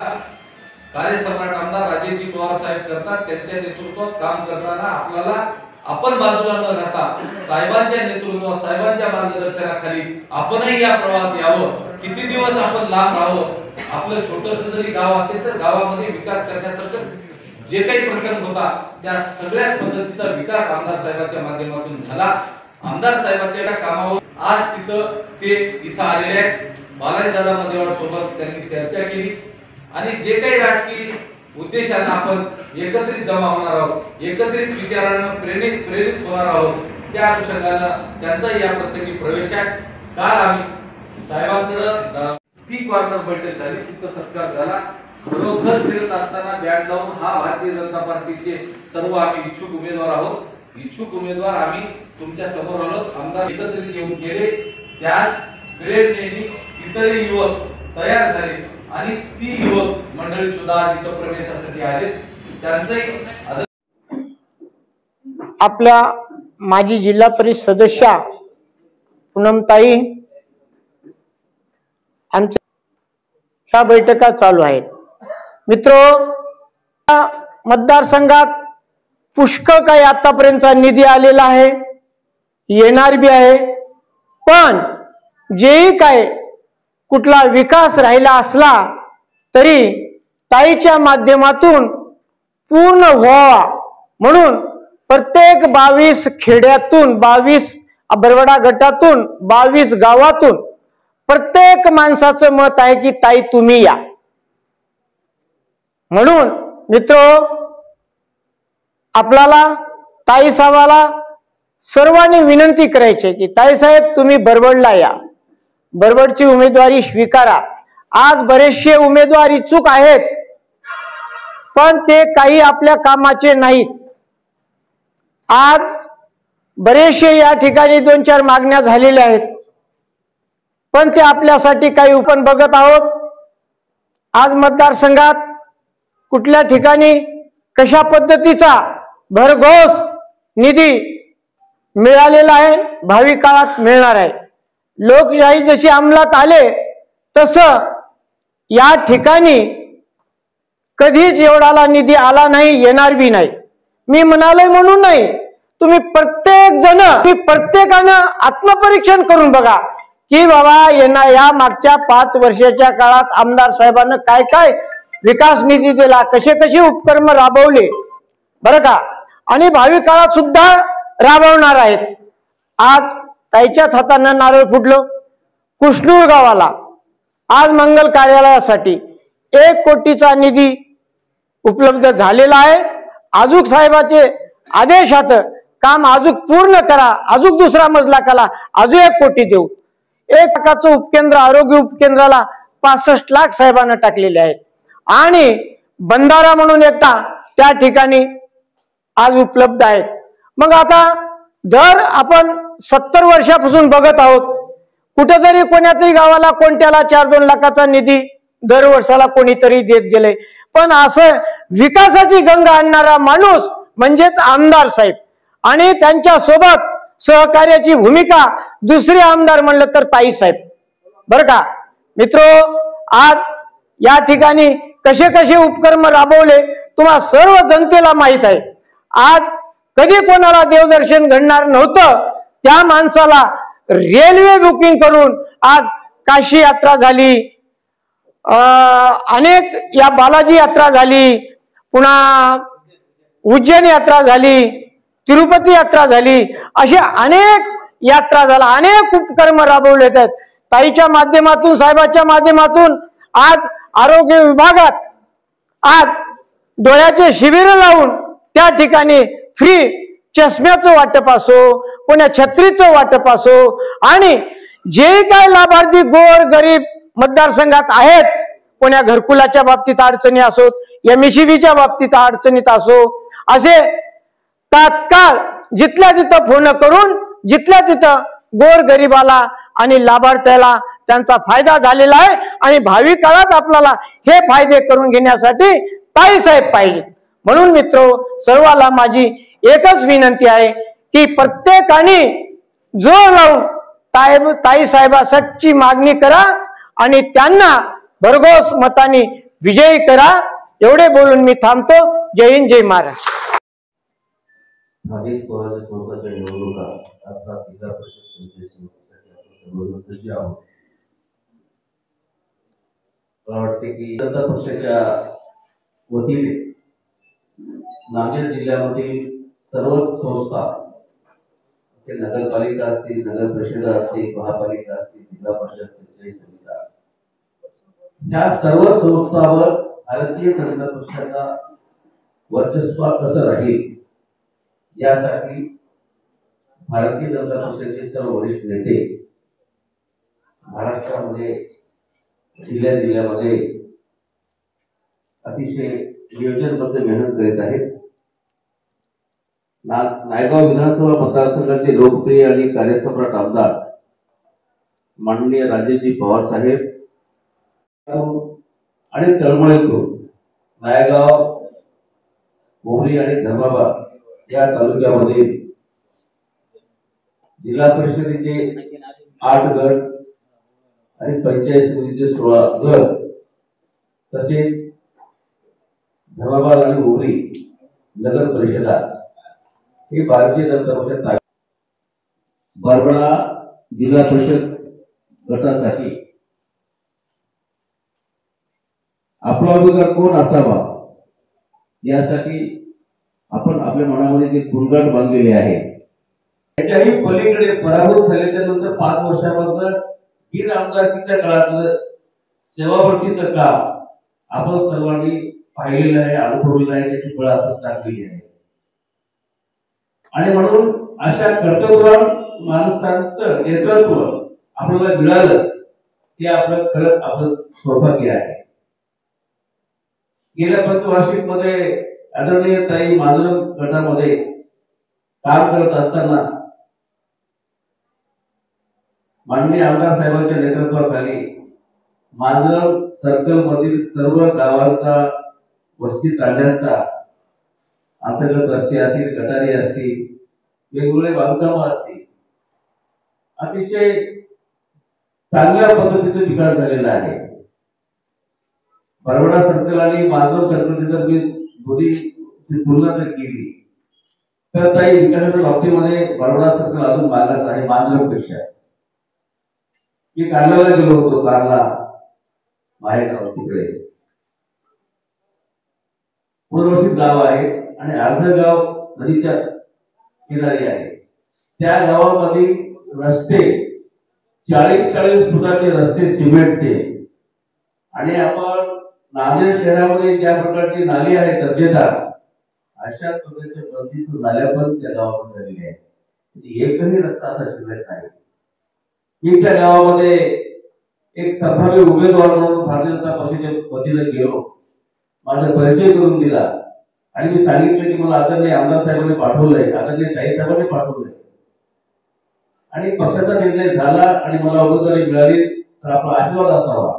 कार्यसम्राट आमदार राजेजी पवार साहेब करतात। त्यांच्या नेतृत्वात काम करताना आपल्याला आपण बाजूला न राहता साहेबांच्या नेतृत्वात साहेबांच्या मार्गदर्शनाखाली आपणही या प्रवाहात यावं। किती दिवस आपण लांब राहावं, आपलं छोटंसं जरी गाव असेल तर गावामध्ये विकास करण्यासारखं जे काही प्रसंग होता त्या सगळ्या पद्धतीचा विकास आमदार साहेबांच्या माध्यमातून झाला। आमदार साहेबांच्या कामावर आज ते इथं आलेले आहेत। बालाजी दादा मदेवाड सोबत त्यांनी चर्चा केली आणि जे काही राजकीय उद्देशाने आपण एकत्रित जमा होणार आहोत, एकत्रित विचारांना प्रेरित होणार आहोत, त्या अनुषंगाने त्यांचा या प्रसंगी प्रवेश आहे। काल आम्ही साहेबांकडे ती कॉर्नर बैठक झाली, तिथं सत्कार झाला। खरोखर फिरत असताना बँड लावून हा भारतीय जनता पार्टीचे सर्व आम्ही इच्छुक उमेदवार आहोत। इच्छुक उमेदवार आम्ही तुमच्या समोर आलो, आमदार एकत्रित येऊन गेले। त्याच प्रेरणेने इतरही युवक तयार झाले आणि ती युवक मंडळी सुद्धा आज इथं प्रवेशासाठी आले। त्यांचंही आपल्या माजी जिल्हा परिषद सदस्या पूनमताई आमच्या ह्या बैठका चालू आहेत। मित्रो, मतदारसंघात पुष्कळ काही आतापर्यंतचा निधी आलेला आहे, येणार बी आहे, पण जेही काय कुठला विकास राहिला असला तरी ताईच्या माध्यमातून पूर्ण व्हावा म्हणून प्रत्येक 22 खेड्यातून 22 बरवडा गटातून 22 गावातून प्रत्येक माणसाचं मत आहे की ताई तुम्ही या। म्हणून मित्रो, आपल्याला ताई साहेबाला सर्वांनी विनंती करायची की ताई साहेब तुम्ही बरवडला या, बरवडची उमेदवारी स्वीकारा। आज बरेचसे उमेदवार इच्छुक आहेत पण ते काही आपल्या कामाचे नाहीत। आज बरेचसे या ठिकाणी 2-4 मागण्या झालेल्या आहेत पण ते आपल्यासाठी काही आपण बघत आहोत। आज मतदारसंघात कुठल्या ठिकाणी कशा पद्धतीचा भरघोस निधी मिळालेला आहे, भावी काळात मिळणार आहे। लोकशाही जशी अंमलात आले तसं या ठिकाणी कधीच एवढाला निधी आला नाही, येणार बी नाही। मी म्हणालोय म्हणून नाही, तुम्ही प्रत्येकानं आत्मपरीक्षण करून बघा की बाबा या मागच्या 5 वर्षाच्या काळात आमदार साहेबांना काय काय विकास निधी दिला, कसे उपक्रम राबवले बरं का, आणि भावी काळात सुद्धा राबवणार आहेत। आज ताईच्याच हातानं नारळ फुटलो। कुष्णूर गावाला आज मंगल कार्यालयासाठी 1 कोटीचा निधी उपलब्ध झालेला आहे। अजूक साहेबाचे आदेशात काम अजूक पूर्ण करा, अजूक दुसरा मजला करा, अजून 1 कोटी देऊ। 1 लाखाचं उपकेंद्र आरोग्य उपकेंद्राला 65 लाख साहेबांना टाकलेले आहेत आणि बंधारा म्हणून एकटा त्या ठिकाणी आज उपलब्ध आहेत। मग आता दर आपण 70 वर्षापासून बघत आहोत, कुठेतरी कोणत्याही गावाला कोणत्याला 4-2 लाखाचा निधी दर वर्षाला कोणीतरी देत गेले, पण असं विकासाची गंगा आणणारा माणूस म्हणजेच आमदार साहेब आणि त्यांच्या सोबत सहकार्याची भूमिका दुसरे आमदार म्हणलं तर ताई साहेब बरं का। मित्रो, आज या ठिकाणी कसे उपक्रम राबवले तुम्हाला सर्व जनतेला माहित आहे। आज कधी कोणाला देवदर्शन घडणार नव्हतं त्या माणसाला रेल्वे बुकिंग करून आज काशी यात्रा झाली, अनेक या बालाजी यात्रा झाली, पुन्हा उज्जैन यात्रा झाली, तिरुपती यात्रा झाली, अशा अनेक यात्रा झाल्या, अनेक उपक्रम राबवले आहेत ताईच्या माध्यमातून, साहेबाच्या माध्यमातून। आज आरोग्य विभागात आज डोळ्याचे शिबिर लावून त्या ठिकाणी फ्री चष्म्याचं वाटप असो, कोण्या छत्रीचं वाटप असो, आणि जे काय लाभार्थी गोर गरीब मतदारसंघात आहेत, कोण्या घरकुलाच्या बाबतीत अडचणी असोत, MSEBच्या बाबतीत अडचणीत असो, असे तात्काळ जिथल्या तिथं फोन करून जिथल्या तिथं गोर गरीबाला आणि लाभार्थ्याला त्यांचा फायदा झालेला आहे आणि भावी काळात आपल्याला हे फायदे करून घेण्यासाठी ताई साहेब पाहिजे। म्हणून मित्रो, सर्वाला माझी एकच विनंती आहे की प्रत्येकाने जोर लावून ताई साहेबांची मागणी करा आणि त्यांना भरघोस मताने विजयी करा. एवढे बोलून मी थांबतो. जय हिंद, जय महाराष्ट्र. स्थानिक स्वराज्य संस्थांच्या निवडणुका अर्थात जिल्हा परिषद पंचायत समितीसाठी आपण सर्वजण सज्ज आहोत. मला वाटते की जनता पक्षाच्या वतीने नांदेड जिल्ह्यामधील सर्वच संस्था, ते नगरपालिका असतील, नगर परिषद असतील, महापालिका असतील, जिल्हा परिषद पंचायत समित्या, या सर्व संस्थांवर भारतीय जनता पक्षाचा वर्चस्व कसं राहील यासाठी भारतीय जनता पक्षाचे सर्व वरिष्ठ नेते महाराष्ट्रामध्ये जिल्ह्यामध्ये अतिशय नियोजनबद्ध मेहनत करीत आहेत. नायगाव विधानसभा मतदारसंघाचे लोकप्रिय आणि कार्यसम्राट आमदार माननीय राजेशजी पवार साहेब आणि तळमळीतून नायगाव, बोमली आणि धर्माबाद या तालुक्यामध्ये जिल्हा परिषदेचे 8 गट आणि पंचायत समितीचे 16 गट, तसेच धर्माबाद आणि बोमली नगर परिषदा हे भारतीय जनता पक्षात बरबडा जिल्हा परिषद गटासाठी आपला उमेदवार कोण असावा यासाठी आपण आपल्या मनामध्ये जे तुलगाट बांधलेले आहे. त्याच्याही पलीकडे पराभूत झाल्याच्या नंतर 5 वर्षामध्ये बिन आमदारकीच्या काळातलं सेवावर्तीचं काम आपण सर्वांनी पाहिलेलं आहे, अनुभवलेलं आहे, त्याची फळं आपण टाकलेली आहे. आणि म्हणून अशा कर्तव्यवान माणसांचं नेतृत्व आपल्याला मिळालं ते आपलं खरंच आपलं सौभाग्य आहे. गेल्या पंचवार्षिक मध्ये आदरणीय ताई मांजरम गटामध्ये काम करत असताना माननीय आमदार साहेबांच्या नेतृत्वाखाली मांजरम सर्कल मधील सर्व गावांचा वस्ती तांड्यांचा अंतर्गत रस्ते असतील, गटारी असतील, वेगवेगळे बांधकाम असतील, अतिशय चांगल्या पद्धतीने विकास झालेला आहे. बरबडा सर्कल आणि मांजरम सर्कलची जर मी दोन्ही तुलना जर केली तर काही विकासाच्या बाबतीमध्ये बरबडा सर्कल अजून मागास आहे मांजरमपेक्षा. मी कारल्याला गेलो होतो, कारला माहेगाव तिकडे पुनर्वसित गाव आहे आणि अर्ध गाव नदीच्या किनारी आहे. त्या गावामध्ये रस्ते 40-40 फुटाचे रस्ते सिमेंटचे, आणि आपण नांदेड शहरामध्ये ज्या प्रकारची नाली आहे दर्जेदार, अशा प्रकारच्या बंदिस्त नाल्या पण त्या गावामध्ये झालेल्या आहेत. एकही रस्ता असा शिल्लक नाही. मी त्या गावामध्ये एक संभाव्य उमेदवार म्हणून भारतीय जनता पक्षाच्या वतीने गेलो, माझा परिचय करून दिला आणि मी सांगितलं की मला आदरणीय आमदार साहेबांनी पाठवलंय, आदरणीय ताई साहेबांनी पाठवलंय आणि पक्षाचा निर्णय झाला आणि मला उमेदवारी मिळाली तर आपला आशीर्वाद असावा.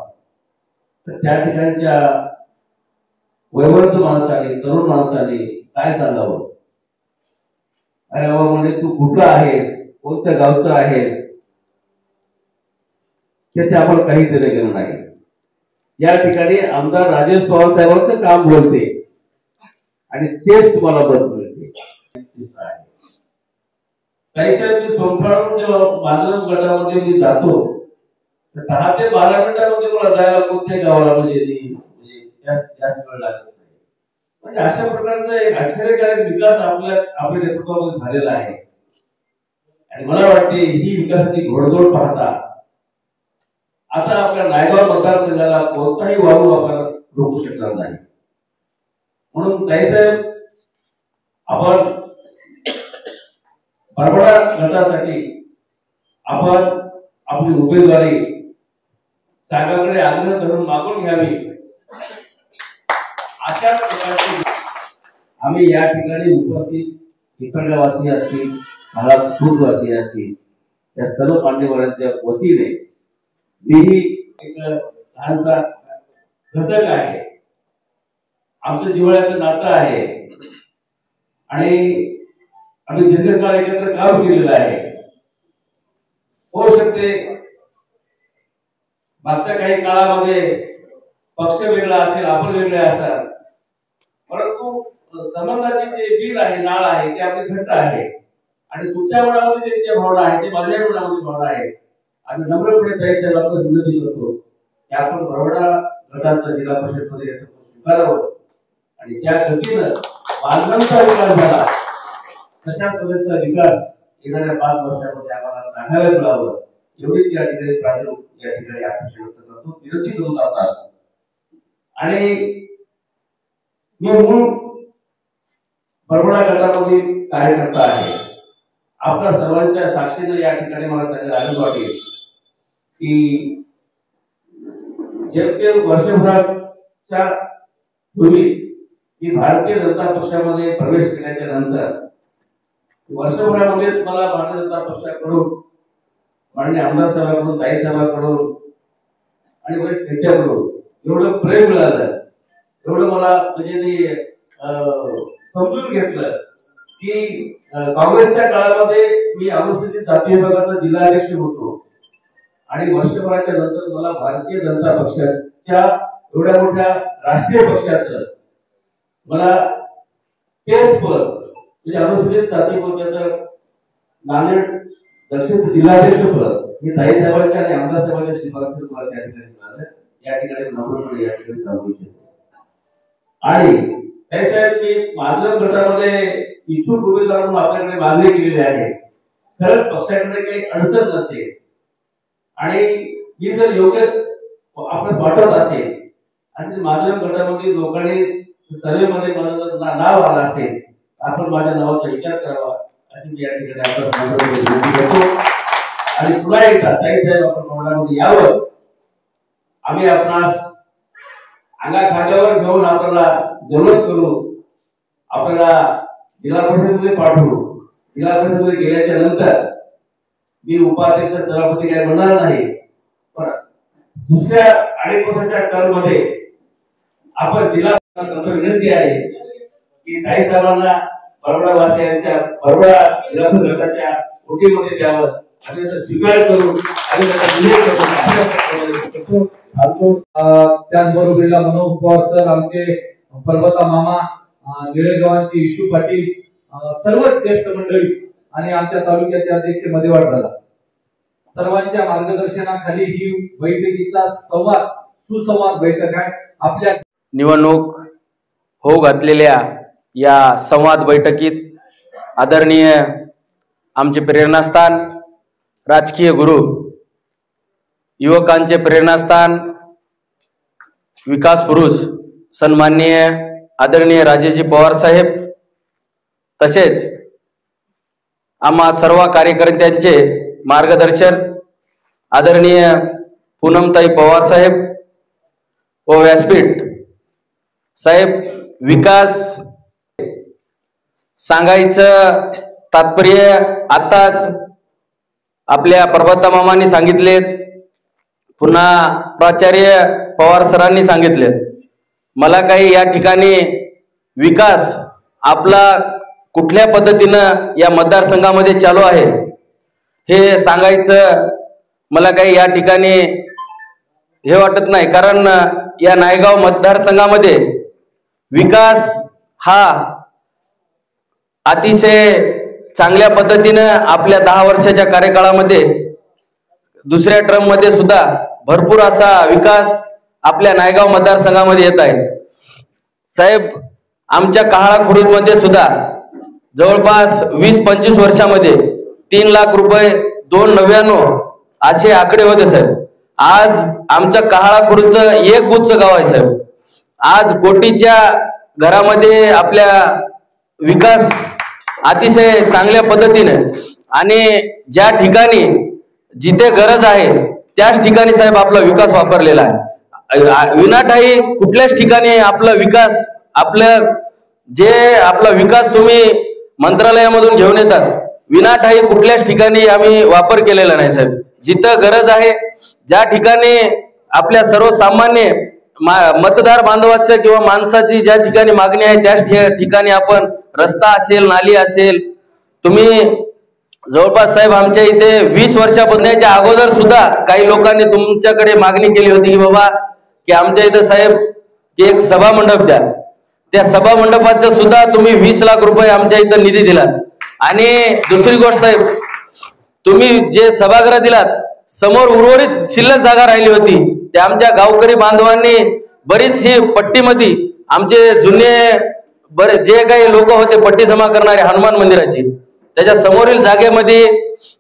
तर त्या ठिकाणच्या वयवर्ध माणसाने, तरुण माणसाने काय सांगावं, अरे बाबा म्हणजे तू कुठला आहेस, कोणत्या गावचा आहेस, त्याचे आपण काही देणं घेणं नाही. या ठिकाणी आमदार राजेश पवार साहेबांचं काम बोलते आणि तेच तुम्हाला बंद मिळते. काही साहेब मी सोनपाडून जेव्हा मांजरम गटामध्ये मी जातो तर 10 ते 12 मिनिटांमध्ये मला जायला कोणत्याही गावाला म्हणजे त्याच वेळ लागत नाही. म्हणजे अशा प्रकारचा एक आश्चर्यकारक विकास आपल्या नेतृत्वामध्ये झालेला आहे. आणि मला वाटते ही विकासाची घोडदौड पाहता आता आपल्या नायगाव मतदारसंघाला कोणताही वाळू आपण रोखू शकणार नाही. म्हणून ताईसाहेब आपण बरबडा गटासाठी आपण आपली उमेदवारी साहेबांकडे आग्रह धरून मागून घ्यावी. अशाच प्रकारचे आम्ही या ठिकाणी उपस्थित इकडवासी असतील, महाराष्ट्रवासी असतील, या सर्व मान्यवरांच्या वतीने मीही एक लहानसा घटक आहे, आमचं जिव्हाळ्याचं नातं आहे आणि आम्ही दीर्घकाळ एकत्र काम केलेलं आहे. होऊ शकते मागच्या काही काळामध्ये पक्ष वेगळा असेल, आपण वेगळे असाल, परंतु संबंधाची जे बिल आहे, नाळ आहे, ते आपली घट्ट आहे आणि तुमच्या मनामध्ये जे भावना आहे ते माझ्या मनामध्ये भावना आहे. आणि नम्रपणे ताईसाहेब आपण विनंती करतो की आपण बरोडा गटाचं जिल्हा परिषद सदस्य स्वीकारावं आणि ज्या गतीनं बांधकामाचा विकास झाला तशा पद्धतीचा विकास येणाऱ्या 5 वर्षामध्ये आम्हाला सांगायला मिळावं एवढीच या ठिकाणी प्रारूप या ठिकाणी अपेक्षा व्यक्त करतो, विनंती करत असतात. आणि मी म्हणून बरोडा गटामधील कार्यकर्ता आहे. आपल्या सर्वांच्या साक्षीने या ठिकाणी मला सांगायला आनंद वाटेल की जेमतेम वर्षभराच्या पूर्वी मी भारतीय जनता पक्षामध्ये प्रवेश केल्याच्या नंतर वर्षभरामध्येच मला भारतीय जनता पक्षाकडून माननीय आमदार साहेबांकडून, ताई साहेबांकडून आणि वरिष्ठ नेत्याकडून एवढं प्रेम मिळालं, एवढं मला म्हणजे ते समजून घेतलं की काँग्रेसच्या काळामध्ये मी अनुसूचित जाती विभागाचा जिल्हाध्यक्ष होतो आणि वर्षभराच्या नंतर मला भारतीय जनता पक्षाच्या एवढ्या मोठ्या राष्ट्रीय पक्षाचं मला तेच पद म्हणजे अनुसूचित जाती विभागाचं नांदेड दक्षिण जिल्हाध्यक्ष पद हे ताई साहेबांच्या आणि आमदार साहेबांच्या शिफारसीने मला त्या ठिकाणी मिळालं. या ठिकाणी नम्रपणे या ठिकाणी सांगू इच्छितो. आणि ताई साहेब, मी माजलम गटामध्ये इच्छुक उमेदवार म्हणून आपल्याकडे मागणी केलेली आहे. खरंच पक्षाकडे काही अडचण नसेल आणि ही जर योग्य आपल्यास वाटत असेल आणि माजलम गटामध्ये लोकांनी सर्वेमध्ये माझं जर नाव आलं असेल आपण माझ्या नावाचा विचार करावा अशी मी या ठिकाणी आपण विनंती करतो. आणि पुन्हा एकदा ताई साहेब आपण मंडळामध्ये यावं, आम्ही आपणास अंगा खांद्यावर घेऊन आपल्याला जल्लोष करू, आपल्याला जिल्हा परिषदेमध्ये पाठवू. जिल्हा परिषदेमध्ये गेल्याच्या नंतर मी उपाध्यक्ष सभापती काय म्हणणार नाही, पण दुसऱ्या 2.5 वर्षाच्या टर्म मध्ये आपण जिल्हा विनंती आहे की ताई साहेबांना बरोडा वासियांच्या बरोडा जिल्हा परिषद गटाच्या ओटीमध्ये द्यावं आणि त्याचा स्वीकार करू आणि त्याचा विजय करू. त्याचबरोबरीला मनोहर पवार सर, आमचे पर्वता मामा, निळेगावांची इशू पाटील, सर्वच ज्येष्ठ मंडळी आणि आमच्या तालुक्याचे अध्यक्ष मदेवाड दादा, सर्वांच्या मार्गदर्शनाखाली ही बैठकीचा सुसंवाद बैठक आहे. आपल्या निवडणूक होऊ घातलेल्या या संवाद बैठकीत आदरणीय आमचे प्रेरणास्थान, राजकीय गुरु, युवकांचे प्रेरणास्थान, विकास पुरुष सन्माननीय आदरणीय राजेजी पवार साहेब, तसेच आम्हा सर्व कार्यकर्त्यांचे मार्गदर्शन आदरणीय पूनमताई पवार साहेब व व्यासपीठ साहेब, विकास सांगायचं तात्पर्य आताच आपल्या पर्वता मामांनी सांगितले, पुन्हा प्राचार्य पवार सरांनी सांगितले. मला काही या ठिकाणी विकास आपला कुठल्या पद्धतीनं या मतदारसंघामध्ये चालू आहे हे सांगायचं मला काही या ठिकाणी हे वाटत नाही, कारण या नायगाव मतदारसंघामध्ये विकास हा अतिशय चांगल्या पद्धतीनं आपल्या 10 वर्षाच्या कार्यकाळामध्ये दुसऱ्या टर्म मध्ये सुद्धा भरपूर असा विकास आपल्या नायगाव मतदारसंघामध्ये येत आहे. साहेब, आमच्या कहाळा खुर्द मध्ये सुद्धा जवळपास 20-25 वर्षामध्ये 3 लाख रुपये 299 असे आकडे होते साहेब. आज आमच्या कहाळा खुर्दचं एक गुच्छ गाव आहे साहेब. आज कोटीच्या घरामध्ये आपल्या विकास अतिशय चांगल्या पद्धतीने आणि ज्या ठिकाणी जिथे गरज आहे त्याच ठिकाणी साहेब आपला विकास वापरलेला आहे. विनाठाई कुठल्याच ठिकाणी आपला विकास आपला विकास तुम्ही मंत्रालयामधून घेऊन येतात, विनाठाई कुठल्याच ठिकाणी आम्ही वापर केलेला नाही साहेब. जिथं गरज आहे, ज्या ठिकाणी आपल्या सर्वसामान्य मतदार बांधवाचं किंवा माणसाची ज्या ठिकाणी मागणी आहे त्याच ठिकाणी आपण रस्ता असेल, नाली असेल, तुम्ही जवळपास साहेब आमच्या इथे 20 वर्षापासून अगोदर सुद्धा काही लोकांनी तुमच्याकडे मागणी केली होती की बाबा की आमच्या इथं साहेब एक सभा मंडप द्या, त्या सभा मंडपाचा सुद्धा तुम्ही 20 लाख रुपये आमच्या इथं निधी दिलात. आणि दुसरी गोष्ट साहेब, तुम्ही जे सभागृह दिलात समोर उर्वरित शिल्लक जागा राहिली होती, ते आमच्या गावकरी बांधवांनी बरीचशी पट्टीमध्ये आमचे जुने जे काही लोक होते पट्टी जमा करणारे हनुमान मंदिराची, त्याच्या समोरील जागेमध्ये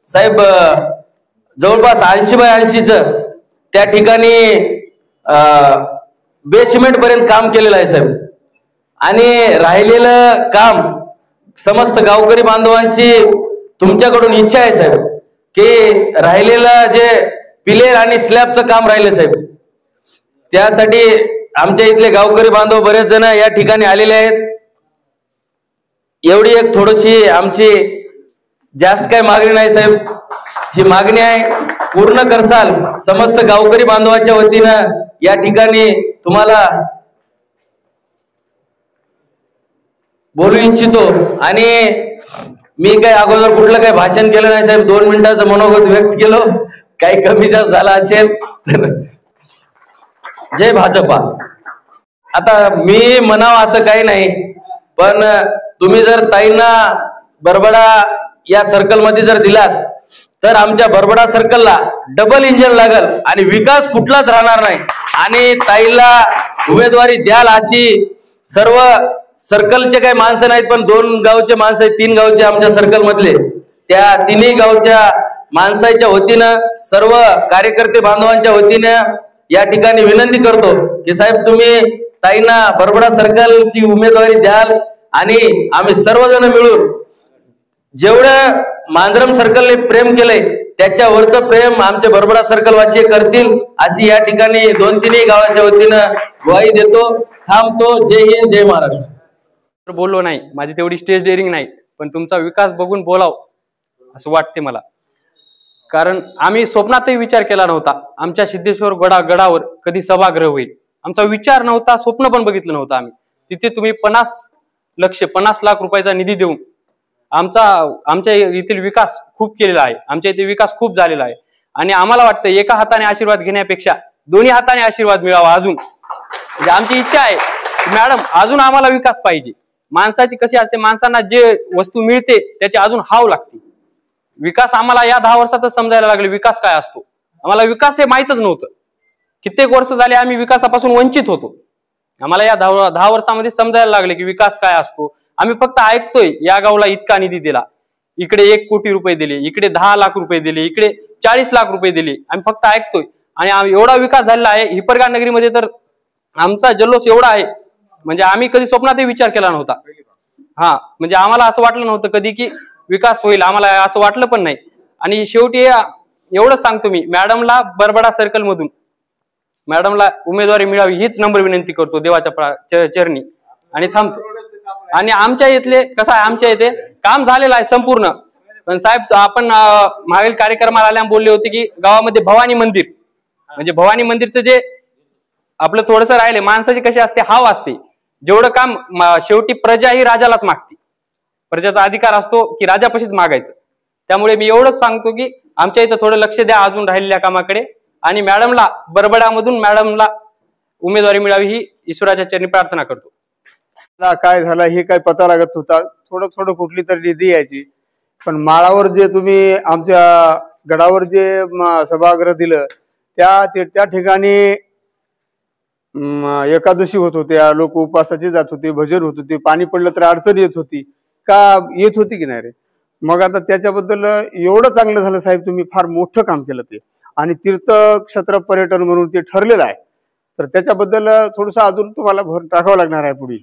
साहेब जवळपास 80/80च त्या ठिकाणी बेसिमेंट पर्यंत काम केलेलं आहे साहेब. आणि राहिलेलं काम समस्त गावकरी बांधवांची तुमच्याकडून इच्छा आहे साहेब की राहिलेलं जे पिलेर आणि स्लॅबचं काम राहिलं साहेब, त्यासाठी आमच्या इथले गावकरी बांधव बरेच जण या ठिकाणी आलेले आहेत. एवढी एक थोडीशी आमची जास्त काही मागणी नाही साहेब, ही मागणी आहे पूर्ण करसाल समस्त गावकरी बांधवाच्या वतीनं या ठिकाणी तुम्हाला बोलू इच्छितो. आणि मी काही अगोदर कुठलं काही भाषण केलं नाही साहेब, 2 मिनिटाचं मनोगत व्यक्त केलं, काही कमी जास्त झाला असेल तर जय भाजपा. आता मी म्हणावं असं काही नाही, पण तुम्ही जर ताईंना बरबडा या सर्कल मध्ये जर दिलात तर आमच्या बरबडा सर्कलला डबल इंजिन लागल आणि विकास कुठलाच राहणार नाही. आणि ताईला उमेदवारी द्याल अशी सर्व सर्कलचे काही माणसं नाहीत, पण 2 गावचे माणसं आहेत, 3 गावचे आमच्या सर्कल मधले, त्या 3ही गावच्या माणसाच्या वतीनं सर्व कार्यकर्ते बांधवांच्या वतीनं या ठिकाणी विनंती करतो की साहेब तुम्ही ताईंना बरबडा सर्कलची उमेदवारी द्याल आणि आम्ही सर्वजण मिळून जेवढं मांजरम सर्कलने प्रेम केलंय त्याच्यावरचं प्रेम आमचे बरबडा सर्कल वासी करतील अशी या ठिकाणी 2-3ही गावाच्या वतीनं ग्वाही देतो. थांबतो. जय हिंद, जय महाराष्ट्र. बोललो नाही, माझी तेवढी स्टेज डेअरिंग नाही, पण तुमचा विकास बघून बोलाव असं वाटते मला. कारण आम्ही स्वप्नातही विचार केला नव्हता आमच्या सिद्धेश्वर गडावर कधी सभागृह होईल. आमचा विचार नव्हता, स्वप्न पण बघितलं नव्हतं आम्ही. तिथे तुम्ही 50 लाख रुपयाचा निधी देऊन आमच्या येथील विकास खूप केलेला आहे. आमच्या इथे विकास खूप झालेला आहे आणि आम्हाला वाटतं एका हाताने आशीर्वाद घेण्यापेक्षा 2 हाताने आशीर्वाद मिळावा अजून. म्हणजे आमची इच्छा आहे मॅडम अजून आम्हाला विकास पाहिजे. माणसाची कशी असते, माणसांना जे वस्तू मिळते त्याची अजून हाव लागते. विकास आम्हाला या 10 वर्षातच समजायला लागले विकास काय असतो. आम्हाला विकास हे माहीतच नव्हतं. कित्येक वर्ष झाले आम्ही विकासापासून वंचित होतो. आम्हाला या 10 वर्षामध्ये समजायला लागले की विकास काय असतो. आम्ही फक्त ऐकतोय या गावला इतका निधी दिला, इकडे 1 कोटी रुपये दिले, इकडे 10 लाख रुपये दिले, इकडे 40 लाख रुपये दिले. आम्ही फक्त ऐकतोय आणि एवढा विकास झालेला आहे. हिपरगाव नगरीमध्ये तर आमचा जल्लोष एवढा आहे म्हणजे आम्ही कधी स्वप्नातही विचार केला नव्हता. म्हणजे आम्हाला असं वाटलं नव्हतं कधी की विकास होईल, आम्हाला असं वाटलं पण नाही. आणि शेवटी एवढंच सांगतो मी मॅडमला बरबडा सर्कल मधून मॅडमला उमेदवारी मिळावी हीच नम्र विनंती करतो देवाच्या चरणी आणि थांबतो. आणि आमच्या इथले कसं आहे, आमच्या इथे काम झालेलं आहे संपूर्ण. पण साहेब आपण मागील कार्यक्रमाला आल्यावर बोलले होते की गावामध्ये भवानी मंदिर म्हणजे भवानी मंदिरचं जे आपलं थोडंसं राहिले, माणसाची कशी असते हाव असते, जेवढं काम शेवटी प्रजा ही राजालाच मागते. प्रजाचा अधिकार असतो की राजापाशीच मागायचं. त्यामुळे मी एवढंच सांगतो की आमच्या इथं थोडं लक्ष द्या अजून राहिलेल्या कामाकडे आणि मॅडमला बरबडामधून मॅडमला उमेदवारी मिळावी ही ईश्वराच्या चरणी प्रार्थना करतो. काय झालं हे काय पता लागत होता, थोडं कुठली तरी निधी यायची. पण माळावर जे तुम्ही आमच्या गडावर जे सभागृह दिलं त्या ठिकाणी एकादशी होत होत्या, लोक उपासाचे जात होते, भजन होत होते, पाणी पडलं तर अडचण येत होती का येत होती की नाही रे. मग आता त्याच्याबद्दल एवढं चांगलं झालं साहेब, तुम्ही फार मोठं काम केलं ते आणि तीर्थक्षेत्र पर्यटन म्हणून ते ठरलेलं आहे. तर त्याच्याबद्दल थोडंसं अजून तुम्हाला भर टाकावं लागणार आहे पुढे.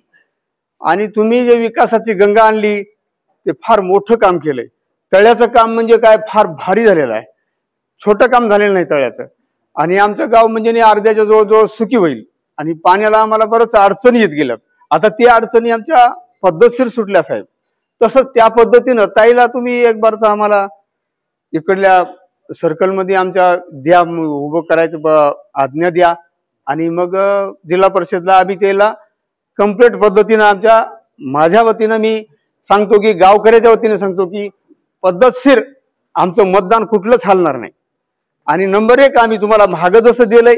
आणि तुम्ही जे विकासाची गंगा आणली ते फार मोठं काम केलंय. तळ्याचं काम म्हणजे काय फार भारी झालेलं आहे, छोटं काम झालेलं नाही तळ्याचं. आणि आमचं गाव म्हणजे अर्ध्याच्या जवळजवळ सुखी होईल आणि पाण्याला आम्हाला बरंच अडचणी येत गेल्यात. आता त्या अडचणी आमच्या पद्धतशीर सुटल्या साहेब. तसंच त्या पद्धतीनं ताईला तुम्ही एक बारचा आम्हाला इकडल्या सर्कलमध्ये आमच्या द्या, उभं करायचं आज्ञा द्या. आणि मग जिल्हा परिषदला आम्ही त्याला कम्प्लीट पद्धतीनं माझ्या वतीनं मी सांगतो की गावकऱ्याच्या वतीनं सांगतो की पद्धतशीर आमचं मतदान कुठलंच हलणार नाही. आणि नंबर 1 आम्ही तुम्हाला मागं जसं दिलंय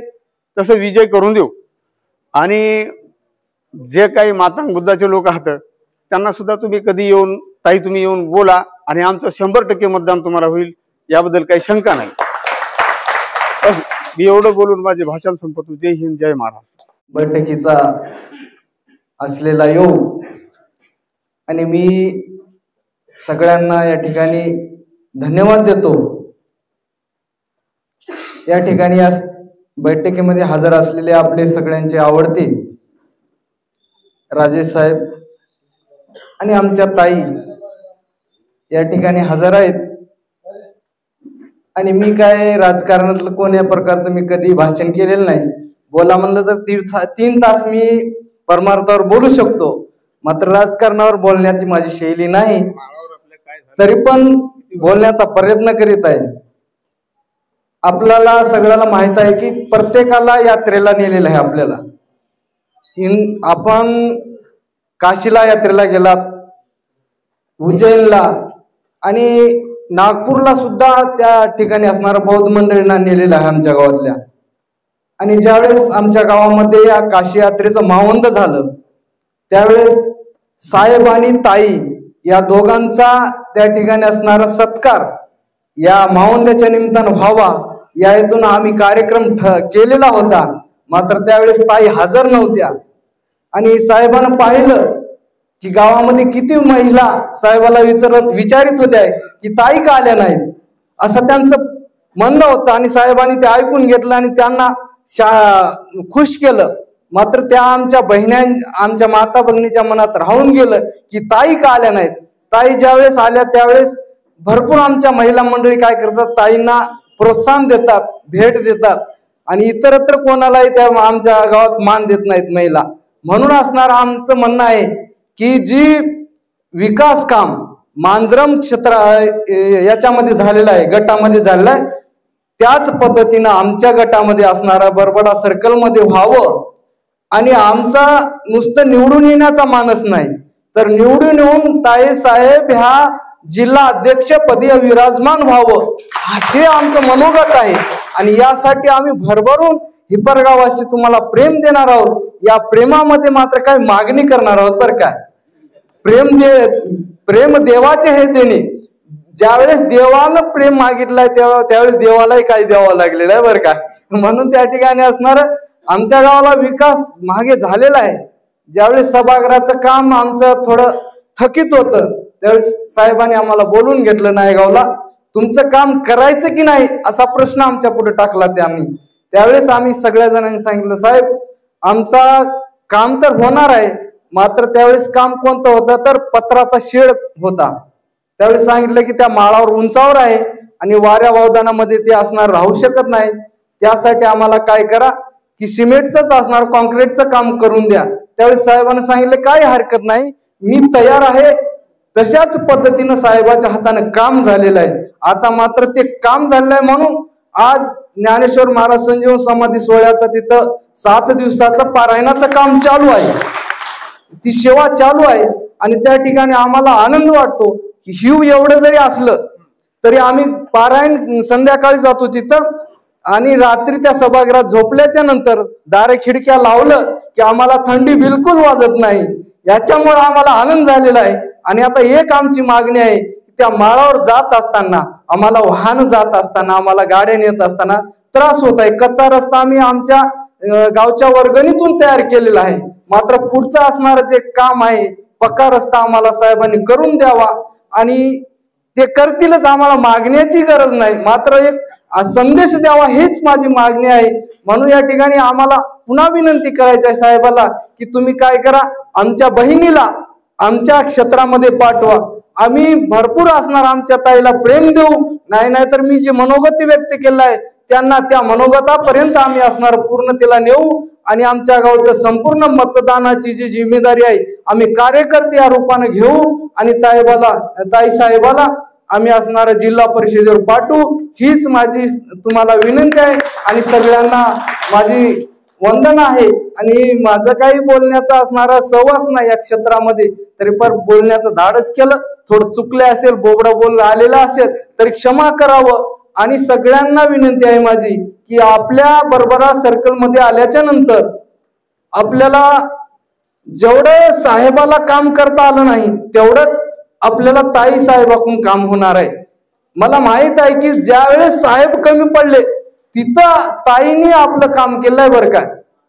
तसं विजय करून देऊ. आणि जे काही मातंग बुद्धाचे लोक आहात त्यांना सुद्धा तुम्ही कधी येऊन ताई तुम्ही येऊन बोला आणि आमचं 100% मतदान तुम्हाला होईल, याबद्दल काही शंका नाही. बस मी एवढं बोलून माझे भाषण संपवतो. जय हिंद, जय महाराष्ट्र. बैठकीचा असलेला योग आणि मी सगळ्यांना या ठिकाणी धन्यवाद देतो. या ठिकाणी आज बैठकीमध्ये हजर असलेले आपले सगळ्यांचे आवडते राजेश साहेब आणि आमच्या ताई या ठिकाणी हजर आहेत. आणि मी काय राजकारणातलं कोण्या प्रकारचं मी कधी भाषण केलेलं नाही. बोला म्हणलं तर 3 तास मी परमार्थावर बोलू शकतो, मात्र राजकारणावर बोलण्याची माझी शैली नाही. तरी पण बोलण्याचा प्रयत्न करीत आहे. आपल्याला सगळ्याला माहित आहे की प्रत्येकाला यात्रेला नेलेलं आहे. आपल्याला आपण काशीला यात्रेला गेलात, उज्जैनला आणि नागपूरला सुद्धा त्या ठिकाणी असणाऱ्या बौद्ध मंडळींना नेलेलं आहे आमच्या गावातल्या. आणि ज्यावेळेस आमच्या गावामध्ये या काशी यात्रेचं मावंद झालं त्यावेळेस साहेब आणि ताई या दोघांचा त्या ठिकाणी असणारा सत्कार या मावंद्याच्या निमित्तानं व्हावा या हेतून आम्ही कार्यक्रम केलेला होता. मात्र त्यावेळेस ताई हजर नव्हत्या आणि साहेबांना पाहिलं की गावामध्ये किती महिला साहेबाला विचारित होत्या की ताई का आल्या नाहीत, असं त्यांचं म्हणणं होतं. आणि साहेबांनी ते ऐकून घेतलं आणि त्यांना खुश केलं. मात्र त्या आमच्या माता भगिनीच्या मनात राहून गेलं की ताई का आल्या नाहीत. ताई ज्यावेळेस आल्या त्यावेळेस भरपूर आमच्या महिला मंडळी काय करतात, ताईंना प्रोत्साहन देतात, भेट देतात आणि इतरत्र कोणालाही त्या आमच्या गावात मान देत नाहीत महिला. म्हणून असणार आमचं म्हणणं आहे की जी विकास काम मांजरम क्षेत्र याच्यामध्ये झालेलं आहे, गटामध्ये झालेलं आहे, त्याच पद्धतीनं आमच्या गटामध्ये असणारा बरबडा सर्कल मध्ये व्हावं. आणि आमचा नुसतं निवडून येण्याचा मानस नाही तर निवडून येऊन ताई साहेब ह्या जिल्हा अध्यक्षपदी विराजमान व्हावं हे आमचं मनोगत आहे. आणि यासाठी आम्ही भरभरून हिपरगावाशी तुम्हाला प्रेम देणार आहोत. या प्रेमामध्ये मात्र काय मागणी करणार आहोत बरं काय. प्रेम देवाचे हे देणे. ज्यावेळेस देवानं प्रेम मागितलंय त्यावेळेस देवालाही काही द्यावं लागलेलं आहे बरं काय. म्हणून त्या ठिकाणी असणार आमच्या गावाला विकास मागे झालेला आहे. ज्यावेळेस सभागृहाचं काम आमचं थोडं थकीत होतं त्यावेळेस साहेबांनी आम्हाला बोलून घेतलं नायगावला, तुमचं काम करायचं की नाही असा प्रश्न आमच्या पुढे टाकला त्यांनी. त्यावेळेस आम्ही सगळ्या जणांनी सांगितलं साहेब आमचा काम तर होणार आहे, मात्र त्यावेळेस काम कोणतं होतं तर पत्राचा शेड होता. त्यावेळेस सांगितलं की त्या माळावर उंचावर आहे आणि वाऱ्या वावदानामध्ये ते असणार राहू शकत नाही. त्यासाठी आम्हाला काय करा की सिमेंटच असणार कॉन्क्रीटचं काम करून द्या. त्यावेळेस साहेबांना सांगितलं काय हरकत नाही, मी तयार आहे. तशाच पद्धतीनं साहेबाच्या हाताने काम झालेलं आहे. आता मात्र ते काम झालेलं आहे म्हणून आज ज्ञानेश्वर महाराज संजीवन समाधी सोहळ्याचं तिथं 7 दिवसाचं पारायणाचं काम चालू आहे, ती सेवा चालू आहे. आणि त्या ठिकाणी आम्हाला आनंद वाटतो की हिव एवढं जरी असलं तरी आम्ही पारायण संध्याकाळी जातो तिथं आणि रात्री त्या सभागृहात झोपल्याच्या नंतर दारे खिडक्या लावलं की आम्हाला थंडी बिलकुल वाजत नाही. याच्यामुळे आम्हाला आनंद झालेला आहे. आणि आता एक आमची मागणी आहे, त्या माळावर जात असताना आम्हाला वाहन जात असताना आम्हाला गाड्या नेत असताना त्रास होत आहे. कच्चा रस्ता आम्ही आमच्या गावच्या वर्गणीतून तयार केलेला आहे, मात्र पुढचं असणारं जे काम आहे पक्का रस्ता आम्हाला साहेबांनी करून द्यावा. आणि ते करतीलच, आम्हाला मागण्याची गरज नाही, मात्र एक संदेश द्यावा हेच माझी मागणी आहे. म्हणून या ठिकाणी आम्हाला पुन्हा विनंती करायची आहे साहेबाला की तुम्ही काय करा, आमच्या बहिणीला आमच्या क्षेत्रामध्ये पाठवा. आम्ही भरपूर असणार आमच्या ताईला प्रेम देऊ, नाही तर मी जे मनोगत व्यक्त केलं आहे त्यांना त्या मनोगतापर्यंत आम्ही असणार पूर्णतेला नेऊ. आणि आमच्या गावचं संपूर्ण मतदानाची जी जिम्मेदारी आहे आम्ही कार्यकर्ते या रूपाने घेऊ आणि ताई साहेबाला आम्ही असणाऱ्या जिल्हा परिषदेवर पाठवू हीच माझी तुम्हाला विनंती आहे. आणि सगळ्यांना माझी वंदन आहे. आणि माझं काही बोलण्याचा असणारा सहवास नाही या क्षेत्रामध्ये, तरी पण बोलण्याचं धाडस केलं, थोडं चुकले असेल, बोबडं बोल आलेलं असेल तरी क्षमा करावं. आणि सगळ्यांना विनंती आहे माझी की आपल्या बरबरा सर्कल मध्ये आल्याच्या नंतर आपल्याला जेवढं साहेबाला काम करता आलं नाही तेवढं आपल्याला ताई साहेबाकडून काम होणार आहे. मला माहित आहे की ज्या वेळेस साहेब कमी पडले तिथं ताईने आपलं काम केलंय बरं का.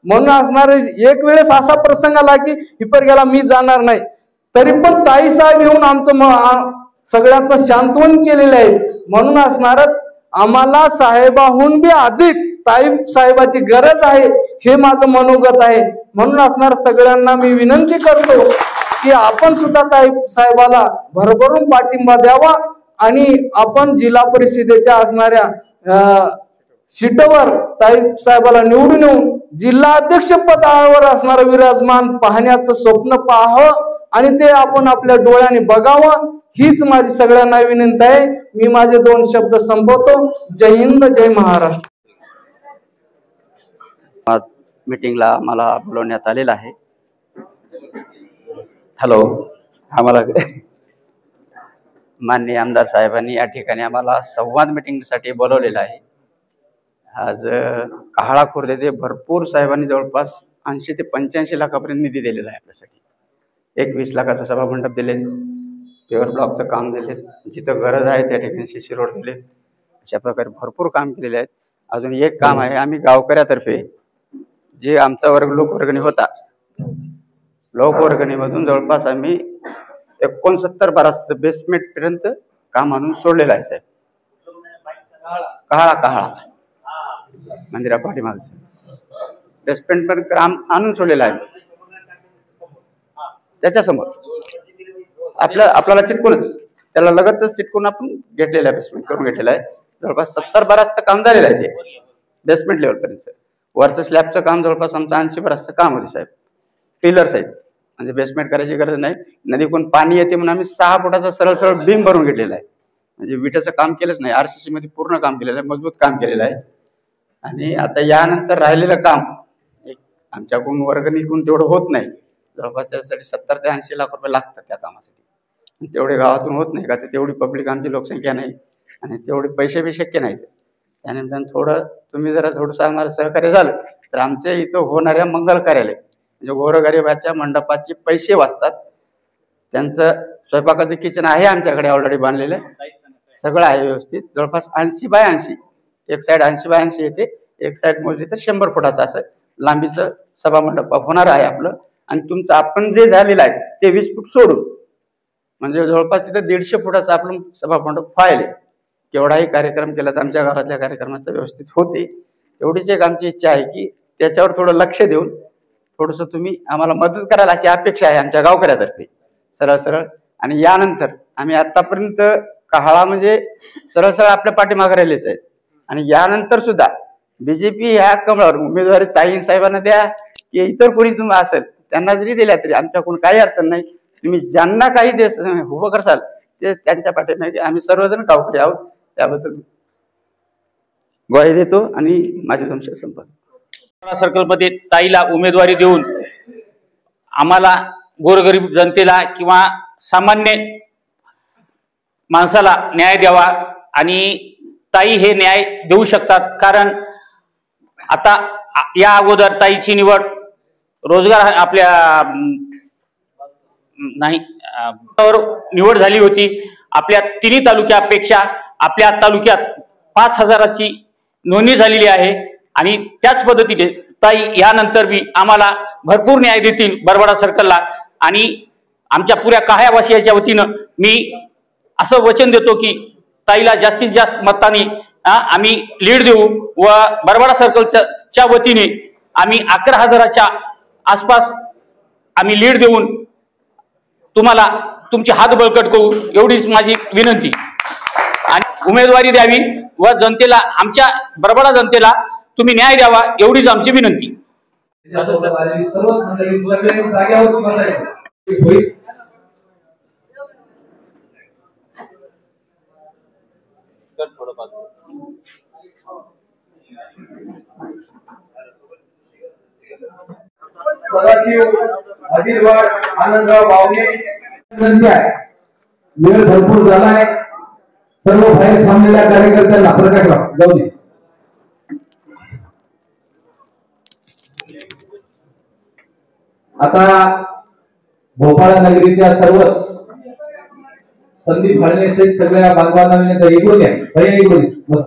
म्हणून असणार एक वेळेस असा प्रसंग आला की हिपर गेला मी जाणार नाही, तरी पण ताई साहेब येऊन आमचं सगळ्यांचं सांत्वन केलेलं आहे. म्हणून असणार आम्हाला साहेबाहून बी अधिक ताई साहेबाची गरज आहे हे माझं मनोगत आहे. म्हणून असणार सगळ्यांना मी विनंती करतो की आपण सुद्धा ताई साहेबाला भरभरून पाठिंबा द्यावा आणि आपण जिल्हा परिषदेच्या असणाऱ्या सीटवर ताई साहेबाला निवडून येऊन जिल्हा अध्यक्ष पदावर असणारं विराजमान पाहण्याचं स्वप्न पाहावं आणि ते आपण आपल्या डोळ्याने बघावं हीच माझी सगळ्यांना विनंती आहे. मी माझे 2 शब्द संपवतो. जय हिंद, जय महाराष्ट्र. मीटिंगला आम्हाला बोलवण्यात आलेलं आहे. हॅलो, आम्हाला माननीय आमदार साहेबांनी या ठिकाणी आम्हाला संवाद मीटिंगसाठी बोलवलेलं आहे. आज कहाळा खुर्द येथे भरपूर साहेबांनी जवळपास 80 ते 85 लाखापर्यंत निधी दिलेला आहे आपल्यासाठी. 21 लाखाचं सभामंडप दिले, पेवर ब्लॉकचं काम दिले, जिथं गरज आहे त्या ठिकाणी सीसी रोड दिले. अशा प्रकारे भरपूर काम केलेले आहेत. अजून एक काम आहे, आम्ही गावकऱ्यातर्फे जे आमचा लोकवर्गणी होता, लोकवर्गणीमधून जवळपास आम्ही 69 बारास बेसमेंट पर्यंत काम आणून सोडलेलं आहे साहेब. कहाळा मंदिरा पाठीमागचं बेसमेंट पण काम आणून सोडलेलं आहे. त्याच्यासमोर आपल्याला चिटकूनच त्याला लगतच चिटकून आपण घेतलेलं आहे, बेसमेंट करून घेतलेलं आहे. जवळपास 70 बाराचं काम झालेलं आहे ते बेसमेंट लेवलपर्यंत. वरचं स्लॅबचं काम जवळपास आमचं 80 बाराचं काम होते साहेब. पिलर्स आहेत म्हणजे बेसमेंट करायची गरज नाही. नदीकडून पाणी येते म्हणून आम्ही 6 फुटाचा सरळ बीम भरून घेतलेला आहे. म्हणजे विटाचं काम केलंच नाही, RCC मध्ये पूर्ण काम केलेलं आहे, मजबूत काम केलेलं आहे. आणि आता यानंतर राहिलेलं काम आमच्याकडून वर्गणीकडून तेवढं होत नाही. जवळपास त्यासाठी 70 ते 80 लाख रुपये लागतात त्या कामासाठी. तेवढे गावातून होत नाही का, तर तेवढी पब्लिक आमची लोकसंख्या नाही आणि तेवढे पैसे बी शक्य नाहीत. त्यानंतर थोडं तुम्ही जरा थोडंसं आम्हाला सहकार्य झालं तर आमच्या इथं होणाऱ्या मंगल कार्यालय म्हणजे गोरगरिबाच्या मंडपाचे पैसे वाचतात. त्यांचं स्वयंपाकाचं किचन आहे आमच्याकडे ऑलरेडी बांधलेलं, सगळं आहे व्यवस्थित. जवळपास 80 बाय 80, एक साईड 80 बाय 80 येते, एक साईड मोजली तर 100 फुटाचं असं लांबीचं सभामंडप होणार आहे आपलं. आणि तुमचं आपण जे झालेलं आहे ते 20 फूट सोडून म्हणजे जवळपास तिथं 150 फुटाचं आपलं सभामंडप व्हायला. केवढाही कार्यक्रम केला तर आमच्या गावातल्या कार्यक्रमाचं व्यवस्थित होते. एवढीच एक आमची इच्छा आहे की त्याच्यावर थोडं लक्ष देऊन थोडंसं तुम्ही आम्हाला मदत कराल अशी अपेक्षा आहे आमच्या गावकऱ्यातर्फे सरळ. आणि यानंतर आम्ही आतापर्यंत कहाळा म्हणजे सरळ आपल्या पाठीमागे राहिलेच आहेत. आणि यानंतर सुद्धा BJP ह्या कमळावर उमेदवारी ताई साहेबांना द्या की इतर कोणी तुम्ही असेल त्यांना जरी दिल्या तरी आमच्याकडून काही अडचण नाही. तुम्ही ज्यांना काही उभं करसाल ते त्यांच्या पाठीमागे आम्ही सर्वजण गावकरी आहोत. त्याबद्दल ग्वाही देतो आणि माझे 2 शब्द संपत. सर्कलमध्ये ताईला उमेदवारी देऊन आम्हाला गोरगरीब जनतेला किंवा सामान्य माणसाला न्याय द्यावा आणि ताई हे न्याय देऊ शकतात. कारण आता या अगोदर ताईची निवड रोजगार आपल्या नाही निवड झाली होती. आपल्या 3 तालुक्यापेक्षा आपल्या तालुक्यात 5000ची नोंदणी झालेली आहे. आणि त्याच पद्धतीने ताई यानंतर बी आम्हाला भरपूर न्याय देतील बरबडा सर्कलला. आणि आमच्या पुऱ्या कहाळ्यावासियाच्या वतीनं मी असं वचन देतो की ताईला जास्तीत जास्त मताने आम्ही लीड देऊ व बरबडा सर्कलच्या वतीने आम्ही 11,000च्या आसपास आम्ही लीड देऊन तुम्हाला तुमची हात बळकट करू एवढीच माझी विनंती. आणि उमेदवारी द्यावी व जनतेला आमच्या बरबडा जनतेला तुम्ही न्याय द्यावा एवढीच आमची विनंती. आनंदराव बावगे वेळ भरपूर झालाय. सर्व बाहेर थांबलेल्या कार्यकर्त्यांना प्रकट जाऊ दे. आता भोपाळ नगरीच्या सर्वच संदीप फाळणे सहित सगळ्या बांधवांना विनंती, इकडून या, इकडून या.